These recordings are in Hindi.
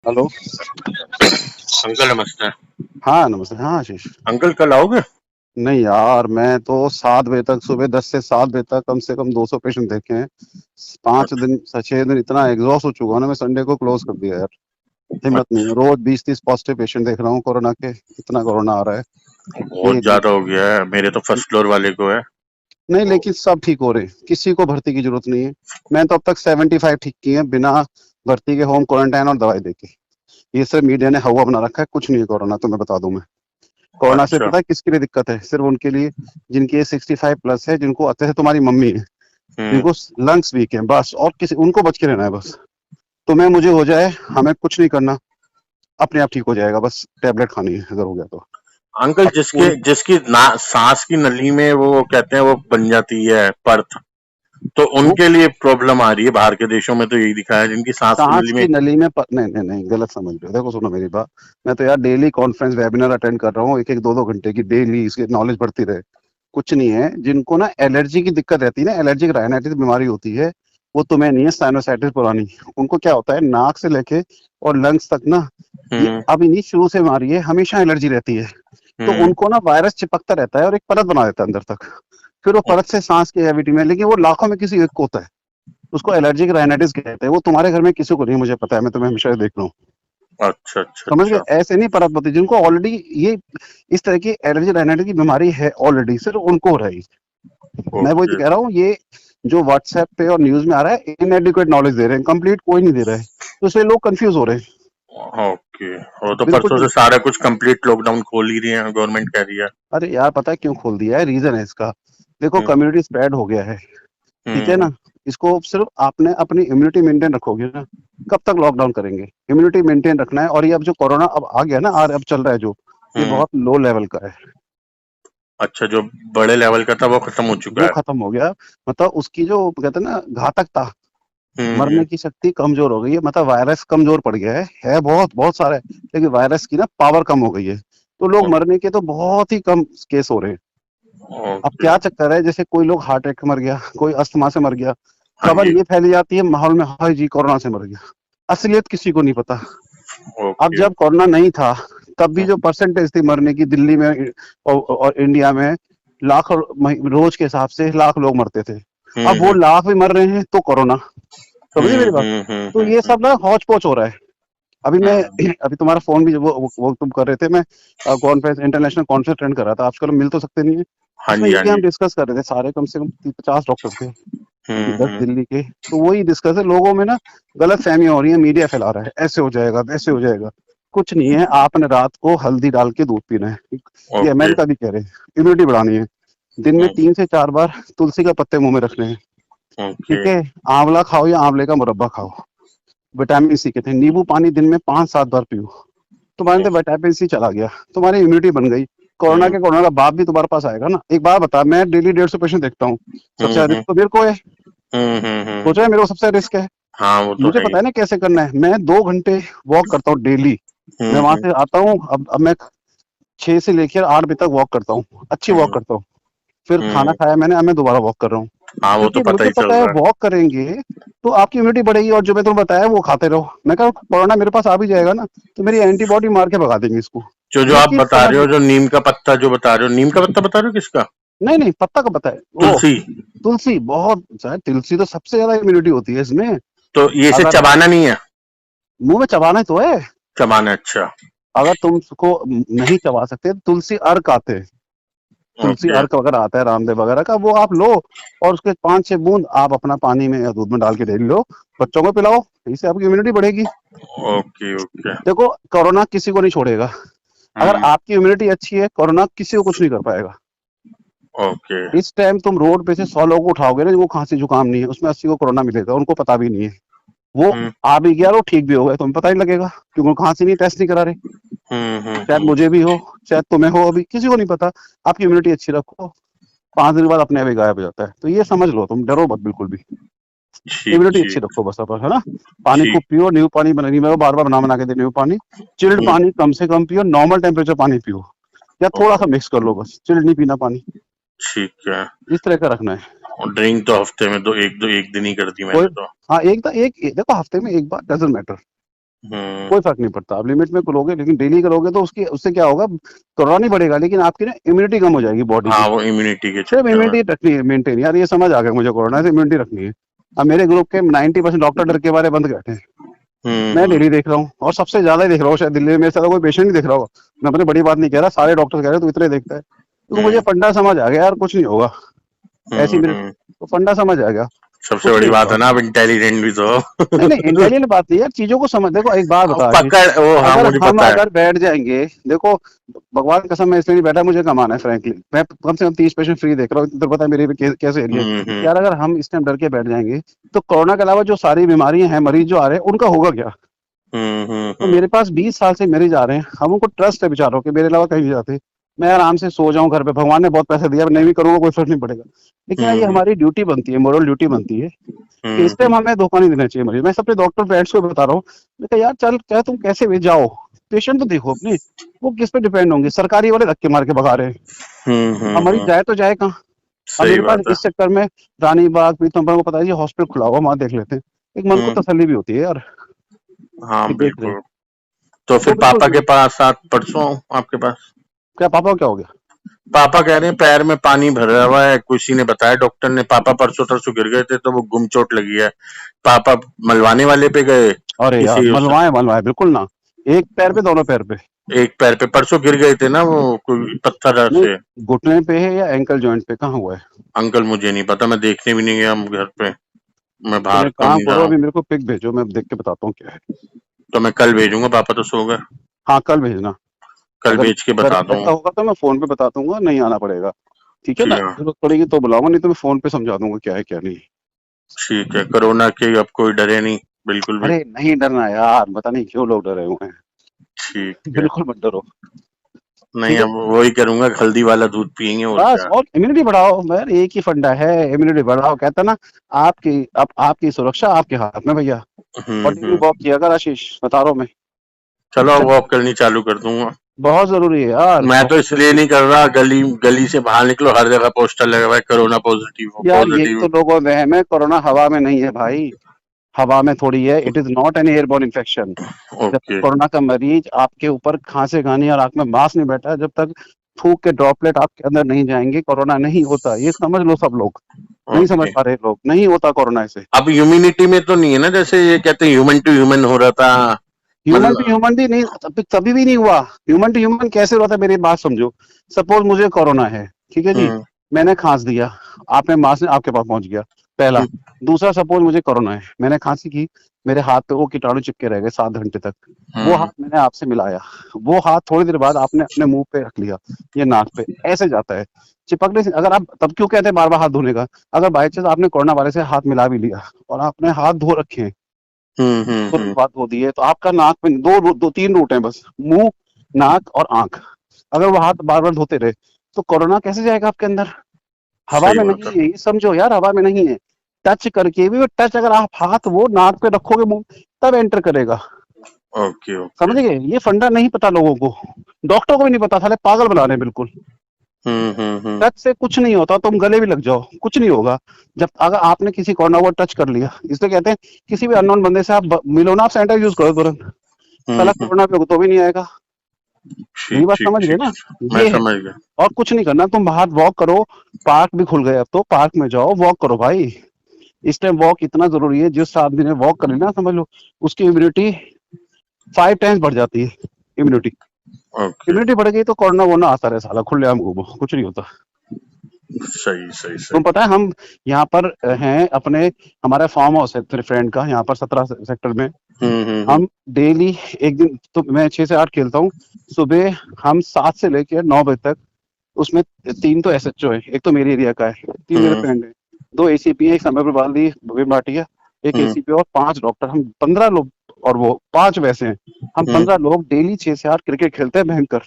हेलो। अंकल नमस्ते। हाँ नमस्ते। हाँ आशीष। अंकल कल आओगे? नहीं यार, मैं तो 7 बजे तक, सुबह 10 से 7 बजे तक कम से कम 200 पेशेंट देखे हैं। 5 दिन 6 दिन इतना एग्जॉस्ट हो चुका हूं ना, मैं संडे को क्लोज कर दिया यार। हिम्मत नहीं है, अच्छा, रोज 20-30 पॉजिटिव पेशेंट देख रहा हूँ कोरोना के। इतना कोरोना आ रहा है कि बहुत ज्यादा हो गया है। मेरे तो फर्स्ट फ्लोर वाले को है। नहीं, लेकिन सब ठीक हो रहे हैं, किसी को भर्ती की जरूरत नहीं है। मैंने तो अब तक 75 ठीक किए हैं बिना भर्ती के, होम क्वारंटाइन और दवाई देके। ये सब मीडिया ने हवा बना रखा है, कुछ नहीं है कोरोना, तो मैं बता दूं। मैं कोरोना से अच्छा। पता है किसके लिए दिक्कत है? सिर्फ उनके लिए जिनकी एज 65+ है, जिनको अच्छे से, तुम्हारी मम्मी है, हम्म। जिनको लंग्स वीक है, बस। और किसी, उनको बच के रहना है बस। तुम्हें मुझे हो जाए, हमें कुछ नहीं करना, अपने आप ठीक हो जाएगा, बस टैबलेट खानी है अगर हो गया तो। अंकल अब जिसके पूरी जिसकी सांस की नली में वो कहते हैं वो बन जाती है परत, तो वो उनके लिए प्रॉब्लम आ रही है। बाहर के देशों में तो यही दिखा है जिनकी सांस की सांस नली में। की नली में नहीं नहीं नहीं, गलत समझ रहे हो। देखो सुनो मेरी बात। मैं तो यार डेली कॉन्फ्रेंस वेबिनार अटेंड कर रहा हूँ, एक एक 2-2 घंटे की डेली, इसकी नॉलेज बढ़ती रहे। कुछ नहीं है, जिनको ना एलर्जी की दिक्कत रहती है ना, एलर्जिक राइनाइटिस बीमारी होती है, वो तुम्हें नहीं है, साइनोसाइटिस पुरानी। उनको क्या होता है, नाक से लेके और लंग्स तक ना, ये हम्म। अभी नहीं, शुरू से बीमारी है, हमेशा एलर्जी रहती है। तो हम्म। उनको ना वायरस चिपकता रहता है और एक परत बना देता है अंदर तक। फिर वो परत से सांस की कैविटी में, लेकिन वो लाखों में किसी एक को होता है। उसको एलर्जिक राइनाइटिस कहते हैं। वो तुम्हारे घर में किसी को नहीं, मुझे पता है, मैं तुम्हें हमेशा देख रहा हूँ। अच्छा अच्छा समझ गए? अच्छा। ऐसे नहीं परत होती जिनको ऑलरेडी ये इस तरह की एलर्जी राइनाइटिस की बीमारी है ऑलरेडी, सिर्फ उनको हो रही। मैं वही तो ओके कह रहा हूँ, ये जो व्हाट्सएप पे और न्यूज में आ रहा है, इनएडिक्वेट नॉलेज दे रहे हैं, कंप्लीट कोई नहीं दे रहा है, तो इसलिए लोग कंफ्यूज हो रहे हैं। ओके। वो तो बिल्कुल परसों से ठीक। सारा कुछ कंप्लीट लॉकडाउन खोल ही रही है, गवर्नमेंट कह रही है। अरे यार, पता है क्यों खोल दिया है? रीजन है इसका। देखो, हम्म। कम्युनिटी स्प्रेड हो गया है, ठीक है हम्म। ना। इसको सिर्फ आपने अपनी इम्यूनिटी मेंटेन रखोगे ना, कब तक लॉकडाउन करेंगे? इम्यूनिटी मेंटेन रखना है। और ये अब जो कोरोना अब आ गया ना, और अब चल रहा है जो, ये हम्म। बहुत लो लेवल का है। अच्छा, जो बड़े लेवल का था वो खत्म हो चुका वो है। खत्म हो गया। मतलब उसकी जो कहते हैं ना घातकता, हम्म। मरने की शक्ति कमजोर हो गई है। मतलब वायरस कमजोर पड़ गया है बहुत बहुत सारा है, लेकिन वायरस की ना पावर कम हो गई है। तो लोग मरने के तो बहुत ही कम केस हो रहे हैं। अब ओके। क्या चक्कर है, जैसे कोई लोग हार्ट अटैक मर गया, कोई अस्थमा से मर गया, हाँ खबर जी। ये फैली जाती है माहौल में, हाँ जी कोरोना से मर गया। असलियत किसी को नहीं पता। अब ओके। जब कोरोना नहीं था, तब भी जो परसेंटेज थी मरने की, दिल्ली में और इंडिया में, लाख, रोज के हिसाब से लाख लोग मरते थे। अब वो हम्म। लाख भी मर रहे हैं तो कोरोना। समझिए मेरी बात। तो ये हम्म। सब ना हौच पौच हो रहा है। अभी मैं हम्म। अभी तुम्हारा फोन भी वो तुम कर रहे थे, मैं कॉन्फ्रेंस, इंटरनेशनल कॉन्फ्रेंस अटेंड कर रहा था। आजकल हम मिल तो सकते नहीं है। हाँ उसमें जी हाँ यही जी। हम डिस्कस कर रहे थे, सारे कम से कम 50 डॉक्टर थे, दस हम्म। दिल्ली के। तो वही डिस्कस है, लोगों में ना गलत फहमियां हो रही है, मीडिया फैला रहा है ऐसे हो जाएगा वैसे हो जाएगा। कुछ नहीं है, आपने रात को हल्दी डाल के दूध पीना है। ये ओके। अमेरिका भी कह रहे हैं, इम्यूनिटी बढ़ानी है। दिन में हम्म। 3 से 4 बार तुलसी का पत्ते मुंह में रखने हैं, ओके। ठीक है। आंवला खाओ या आंवले का मुरब्बा खाओ। विटामिन सी के थे, नींबू पानी दिन में 5-7 बार पियो। तुम्हारे अंदर विटामिन सी चला गया, तुम्हारी इम्यूनिटी बन गई। हम्म। कोरोना का बाप भी तुम्हारे पास आएगा ना। एक बार बता, मैं डेली 150 पेशेंट देखता हूँ, सबसे ज्यादा हम्म। रिस्क तो मेरे को है। हम्म। सोच रहे हैं मेरे को सबसे रिस्क है। हाँ वो तो मुझे है ही। पता है ना कैसे करना है। मैं 2 घंटे वॉक करता हूँ डेली। मैं वहां हम्म। से आता हूँ, अब मैं 6 से लेकर 8 बजे तक वॉक करता हूँ, अच्छी वॉक हम्म। करता हूँ। फिर खाना हम्म। खाया मैंने, अब मैं दोबारा वॉक कर रहा हूँ। हाँ वो तो क्योंकि पता मुझे ही चल पता है रहा है। वॉक करेंगे तो आपकी इम्यूनिटी बढ़ेगी, और जो मैं तुम्हें बताया वो खाते रहो। मैं कहा कोरोना मेरे पास आ भी जाएगा ना, तो मेरी एंटीबॉडी मार के भगा देंगे इसको। जो ये आप चीज बता समझ। रहे हो, जो नीम का पत्ता जो बता रहे हो, नीम का पत्ता बता रहे हो किसका? नहीं नहीं, पत्ता का पता है वो। तुलसी। तुलसी बहुत शायद, तुलसी तो सबसे ज्यादा इम्यूनिटी होती है इसमें। तो ये इसे अगर चबाना नहीं है? मुंह में चबाना ही तो है। चबाना, अच्छा। अगर तुम उसको नहीं चबा सकते, तुलसी अर्क आते हैं, तुलसी ओके। अर्क वगैरह आता है रामदेव वगैरह का, वो आप लो। और उसके 5-6 बूंद आप अपना पानी में या दूध में डाल के डेली लो, बच्चों को पिलाओ, इससे आपकी इम्यूनिटी बढ़ेगी। ओके। ओके। देखो, कोरोना किसी को नहीं छोड़ेगा। अगर हम्म। आपकी इम्यूनिटी अच्छी है, कोरोना किसी को कुछ नहीं कर पाएगा। ओके। इस टाइम तुम रोड पे से 100 लोगों को उठाओगे ना, जिनको खांसी जुकाम नहीं है, उसमें 80 को कोरोना मिलेगा, उनको पता भी नहीं है। वो हम्म। आ भी गया, वो ठीक भी हो गए, तुम्हें पता ही लगेगा, क्योंकि उनको खांसी नहीं, टेस्ट नहीं करा रहे। शायद हम्म। मुझे भी हो, शायद तुम्हें हो, अभी किसी को नहीं पता। आपकी इम्यूनिटी अच्छी रखो, 5 दिन बाद अपने आप ही गायब हो जाता है। तो ये समझ लो, तुम डरो मत बिल्कुल भी। ठीक इम्यूनिटी अच्छी ठीक। रखो बस अपन, है ना। पानी ठीक। खूब पियो, नींबू पानी बना, मैं बार बार बना बना के दे, नींबू पानी। चिल्ड हम्म। पानी कम से कम पियो, नॉर्मल टेम्परेचर पानी पियो, या थोड़ा ओके। सा मिक्स कर लो, बस चिल्ड नहीं पीना पानी। ठीक है। इस तरह का रखना है। और ड्रिंक तो हफ्ते में तो एक दिन ही कर दी कोई, मैंने तो। हाँ, देखो हफ्ते में एक बार डजेंट मैटर। कोई फर्क नहीं पड़ता। आप लिमिट में करोगे, लेकिन डेली करोगे तो उसकी उससे क्या होगा, कोरोना नहीं बढ़ेगा, लेकिन आपकी ना इम्यूनिटी कम हो जाएगी बॉडी की। हाँ, वो इम्यूनिटी के सिर्फ चक्कर में। इम्यूनिटी रखनी है, मेंटेन। यार ये समझ आ गया मुझे, कोरोना से इम्यूनिटी रखनी है। अब मेरे ग्रुप के 90% डॉक्टर डर के बारे बंद बैठे हैं। मैं हम्म डेली देख रहा हूँ, और सबसे ज्यादा ही देख रहा हूँ शायद दिल्ली में। मेरे साथ कोई पेशेंट नहीं देख रहा होगा। मैं अपनी बड़ी बात नहीं कह रहा, सारे डॉक्टर कह रहे हैं तू इतने देखता है। तो मुझे हम्म फंडा समझ आ गया यार, कुछ नहीं होगा। ऐसी मेरे हम्म। तो फंडा समझ आ गया, सबसे कुछ बड़ी नहीं बात होगा। है ना, आप इंटेलिजेंट भी तो नहीं नहीं, हो। इंटेलिजेंट बात नहीं यार, चीजों को समझ। देखो एक बात बता आशीष, पकड़ वो, हाँ अगर मुझे हम पता है। अगर बैठ जाएंगे, देखो भगवान कसम, मैं इसलिए नहीं बैठा, मुझे कमाना है फ्रैंकली। मैं कम से कम 30 पेशेंट फ्री देख रहा हूँ, तो पता है मेरे भी कैसे एरिया है। हम्म। यार अगर हम इस टाइम डर के बैठ जाएंगे, तो कोरोना के अलावा जो सारी बीमारियां हैं, मरीज जो आ रहे हैं, उनका होगा क्या। तो हम्म। मेरे पास 20 साल से मरीज आ रहे हैं, हम उनको ट्रस्ट है बेचारों के, मेरे अलावा कहीं नहीं जाते। मैं आराम से सो जाऊं घर पे, भगवान ने बहुत पैसे दिया, मैं नहीं भी करूंगा कोई फर्क नहीं पड़ेगा। लेकिन यार ये हम्म हमारी ड्यूटी बनती है, मोरल ड्यूटी बनती है कि इस हम्म। टाइम हमें धोखा नहीं देना चाहिए मरीज। मैं सबके डॉक्टर फ्रेंड्स को बता रहा हूँ, मैं कहा यार चल, चाहे तुम कैसे भी जाओ, पेशेंट तो देखो अपने, वो किस पे डिपेंड होंगे। सरकारी वाले धक्के मार के भगा रहे हैं, अब मरीज हम्म। जाए तो जाए कहाँ। अब सही मेरे पास बात है। इस चक्कर में रानी बाग पीतमपुर को पता है जी हॉस्पिटल खुला हुआ, वहां देख लेते हैं। एक मन को हम्म। तसल्ली भी होती है यार, हाँ कि देख रहे हैं। बिल्कुल। तो तो फिर बिल्कुल पापा के बिल्कुल। पास आज परसों आऊं आपके पास? क्या पापा को क्या हो गया? पापा कह रहे हैं पैर में पानी भरा हुआ है, किसी ने बताया डॉक्टर ने। पापा परसों तरसों गिर गए थे तो वो गुम चोट लगी है। पापा मलवाने वाले पे गए अरे यार, किसी उस, मनवाए मनवाए बिल्कुल ना। एक पैर पे, दोनों पैर पे? एक पैर पे परसों गिर गए थे ना, वो कोई पत्थर नहीं, से। घुटने पे है या एंकल जॉइंट पे, कहाँ हुआ है? अंकल मुझे नहीं पता, मैं देखने भी नहीं गया हम घर पे, मैं तुम बाहर एक कम काम ही करो, रहा हूँ। अभी मेरे को पिक भेजो, मैं देख के बताता हूँ क्या है। तो मैं कल भेजूंगा, पापा तो सो गए। हाँ कल भेजना। कल अगर भेज के अगर बता ऐसा दूंगा। होगा तो मैं फोन पे बता दूंगा, नहीं आना पड़ेगा। ठीक है जी ना, हाँ। जरूरत पड़ेगी तो बुलाऊंगा, नहीं तो मैं फोन पे समझा दूंगा क्या है क्या नहीं। ठीक है, कोरोना के अब कोई डरे नहीं, बिल्कुल भी। अरे नहीं डरना यार, पता नहीं क्यों लोग डरे हुए हैं। ठीक है। बिल्कुल मत डरो। नहीं, ठीक है, अब वही करूंगा, हल्दी वाला दूध पियेंगे और बस। क्या। और इम्यूनिटी बढ़ाओ यार, एक ही फंडा है, इम्यूनिटी बढ़ाओ। कहता ना, आपकी सुरक्षा आपके हाथ में भैया। और डेली हम्म। वॉक किया कर आशीष, बता रहा हूँ मैं। चलो अब वॉक करनी चालू कर दूंगा। बहुत जरूरी है यार, मैं तो बहुत इसलिए जरूरी। नहीं कर रहा, गली गली से बाहर निकलो, हर जगह पोस्टर लगा हुआ है, कोरोना पॉजिटिव हो, यार यही पॉजिटिव। तो लोगों में वहम है, कोरोना हवा में नहीं है भाई। हवा में थोड़ी है, it is not an airborne infection. जब तक ओके। कोरोना का मरीज आपके ऊपर खांसेगा नहीं और आंख में मास्क नहीं बैठा, जब तक थूक के ड्रॉपलेट आपके अंदर नहीं जाएंगे, कोरोना नहीं होता। ये समझ लो सब लोग, नहीं समझ ओके। पा रहे लोग, नहीं होता कोरोना ऐसे। अब ह्यूमिनिटी में तो नहीं है ना, जैसे ये कहते हैं ह्यूमन टू ह्यूमन हो रहा था, ह्यूमन टू मतलब। ह्यूमन भी नहीं, कभी भी नहीं हुआ। ह्यूमन टू ह्यूमन कैसे हुआ था, मेरी बात समझो। सपोज मुझे कोरोना है, ठीक है जी, हम्म मैंने खांस दिया, आपने मास्क आपके पास पहुंच गया, पहला। दूसरा, सपोज मुझे कोरोना है, मैंने खांसी की, मेरे हाथ पे वो कीटाणु चिपके रह गए 7 घंटे तक। वो हम्म हाथ मैंने आपसे मिलाया, वो हाथ थोड़ी देर बाद आपने अपने मुंह पे रख लिया, ये नाक पे ऐसे जाता है चिपकने से। अगर आप तब क्यों कहते हैं बार बार हाथ धोने का? अगर बाई चांस आपने कोरोना वायरस से हाथ मिला भी लिया और आपने हाथ धो रखे हैं, तुरंत बात होती है, तो आपका नाक में दो तीन रूट है बस, मुंह, नाक और आंख। अगर वो हाथ बार बार धोते रहे, तो कोरोना कैसे जाएगा आपके अंदर? हवा सही में बात नहीं है। है, ये समझो यार, हवा में नहीं है। टच करके भी, टच अगर आप हाथ वो नाक पे रखोगे मुंह, तब एंटर करेगा। Okay okay. समझ गए? ये फंडा नहीं पता लोगों को, डॉक्टरों को भी नहीं पता, साले पागल बना रहे हैं बिल्कुल। हम्म। टच से कुछ नहीं होता, तुम गले भी लग जाओ कुछ नहीं होगा। जब अगर आपने किसी कोरोना को टच कर लिया, इसलिए कहते हैं किसी भी अननोन बंदे से आप मिलो ना, आप सैनिटाइज यूज करो तुरंत, साला हम्म। कोरोना पे तो भी नहीं आएगा। मेरी ठीक बात ठीक समझ गए ठीक। ना? मैं ये है। समझ गया। और कुछ नहीं करना, तुम बाहर वॉक करो। पार्क भी खुल गए अब तो, पार्क में जाओ वॉक करो भाई। इस टाइम वॉक इतना जरूरी है, जिस आदमी ने वॉक कर ली ना, समझ लो उसकी इम्यूनिटी 5 टाइम्स बढ़ जाती है। Immunity okay. इम्यूनिटी बढ़ गई तो कोरोना वोरोना आता रहे, साला खुलेआम घूमो, कुछ नहीं होता। सही सही तुम सही। पता है हम यहाँ पर हैं अपने, हमारा फार्म हाउस है तेरे फ्रेंड का, यहाँ पर 17 सेक्टर में। हम्म। हम डेली, एक दिन तो मैं 6 से 8 खेलता हूँ सुबह, हम 7 से लेकर 9 बजे तक। उसमें 3 तो एसएचओ है, एक तो मेरे एरिया का है, 3 मेरे हम्म फ्रेंड है, 2 एसीपी है, एक समय पर बाल दी भाटिया, एक हम्म एसीपी और 5 डॉक्टर, हम 15 लोग। और वो 5 वैसे हैं, हम हम्म 15 लोग डेली 6 से 8 क्रिकेट खेलते हैं भयंकर।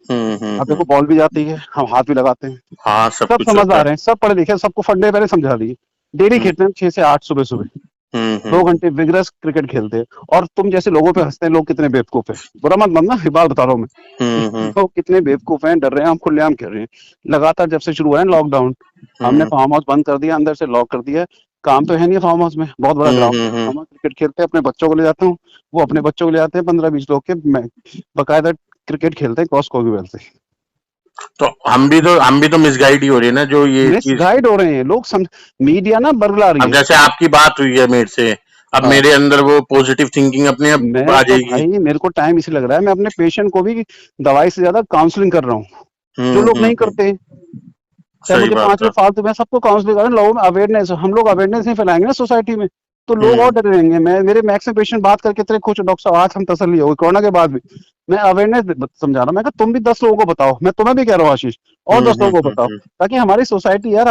अब देखो बॉल भी जाती है, हम हाथ भी लगाते हैं, हाँ सब सब कुछ होता है। समझदार हैं, सब पढ़े लिखे हैं, सबको फंडे मैंने समझा दिए। डेली हम्म खेलते हैं 6 से 8 सुबह सुबह, दो हम्म। घंटे विग्रस क्रिकेट खेलते हैं। और तुम जैसे लोगों पे हंसते हैं लोग, कितने बेवकूफ है, बुरा मत मानना, ये बात बता रहा हूँ मैं कि हम्म। लोग कितने बेवकूफ हैं, डर रहे हैं, हम खुलेआम खेल रहे हैं। लगातार जब से शुरू हुआ है लॉकडाउन, हमने हम्म फार्म हाउस बंद कर दिया, अंदर से लॉक कर दिया। काम तो है नहीं फार्म हाउस में, बहुत बड़ा ग्राउंड है, हम क्रिकेट खेलते हैं, अपने बच्चों को ले जाता हूँ, वो अपने बच्चों को ले जाते हैं, 15-20 लोग के, बकायदा क्रिकेट खेलते हैं क्रॉस कोगी से। तो हम भी तो मिसगाइड ही हो रही है ना, जो ये मिस चीज। गाइड हो रहे हैं लोग, मीडिया ना बरगला रही अब है। जैसे आपकी बात हुई है मेरे से, अब हाँ, मेरे अंदर वो पॉजिटिव थिंकिंग अपने आप मैं आ तो जाएगी। भाई मेरे को टाइम इसी लग रहा है, मैं अपने पेशेंट को भी दवाई से ज्यादा काउंसलिंग कर रहा हूँ, जो लोग नहीं हम्म। करते। चाहे सही मुझे बात 5 रुपए है। फालतू, मैं सबको काउंसलिंग कर रहा हूँ, लोगों में अवेयरनेस, हम लोग अवेयरनेस नहीं फैलाएंगे ना सोसाइटी में, तो लोग और हम्म डरे रहेंगे। मैं मेरे मैक्सिमम पेशेंट बात करके इतने खुश, डॉक्टर साहब आज हम तसल्ली हो गई कोरोना के बाद भी। मैं अवेयरनेस समझा रहा हूँ, मैं कहा तुम भी 10 लोगों को बताओ, मैं तुम्हें भी कह रहा हूँ आशीष, और 10 लोगों को बताओ, ताकि हमारी सोसाइटी यार,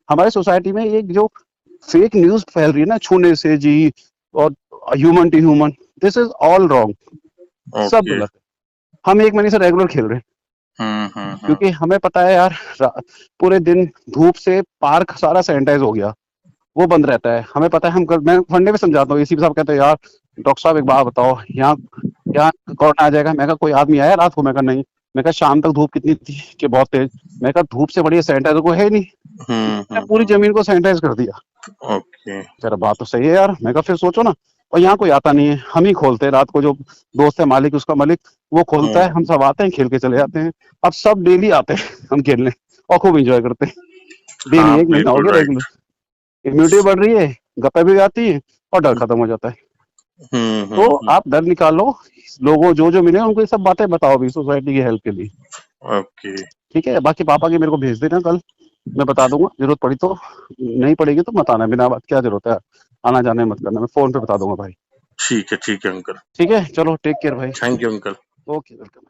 हमारे सोसाइटी में एक जो फेक न्यूज फैल रही है ना, छूने से जी, और human to human, this is all wrong, सब ओके। गलत है। हम 1 महीने से रेगुलर खेल रहे हैं, क्योंकि हमें पता है यार, पूरे दिन धूप से पार्क सारा सैनिटाइज हो गया, वो बंद रहता है, हमें पता है। मैं फंडे में समझाता हूँ, एसीपी साहब कहते हैं यार डॉक्टर साहब एक बात बताओ, यहाँ यहाँ कोरोना आ जाएगा। मैं कहा कोई आदमी आया रात को? मैं कहा नहीं। मैं कहा शाम तक धूप कितनी थी कि बहुत तेज? मैं कहा धूप से बढ़िया सैनिटाइजर को है ही नहीं, मैंने पूरी जमीन को सैनिटाइज कर दिया। ओके। तेरा बात तो सही है यार। मैं कहा फिर सोचो ना, और यहाँ कोई आता नहीं है, हम ही खोलते हैं रात को, जो दोस्त है मालिक, उसका मालिक, वो खोलता है, हम सब आते हैं, खेल के चले जाते हैं। अब सब डेली आते हैं हम खेलने, और खूब एंजॉय करते हैं डेली। हाँ 1 महीना हो बिल्कुल गया राइट। रेगुलर, इम्यूनिटी बढ़ रही है, गप्पे भी आती है, और डर खत्म हो जाता है। तो हम्म। आप डर निकालो, लोगों जो जो मिले उनको ये सब बातें बताओ भी, सोसाइटी की हेल्प के लिए। ओके। ठीक है, बाकी पापा की मेरे को भेज देना कल, मैं बता दूंगा, जरूरत पड़ी तो। नहीं पड़ेगी तो मत आना, बिना बात क्या जरूरत है, आना जाने मत करना, मैं फोन पे बता दूंगा भाई। ठीक है अंकल। ठीक है, चलो टेक केयर भाई। Thank you uncle. Okay, welcome.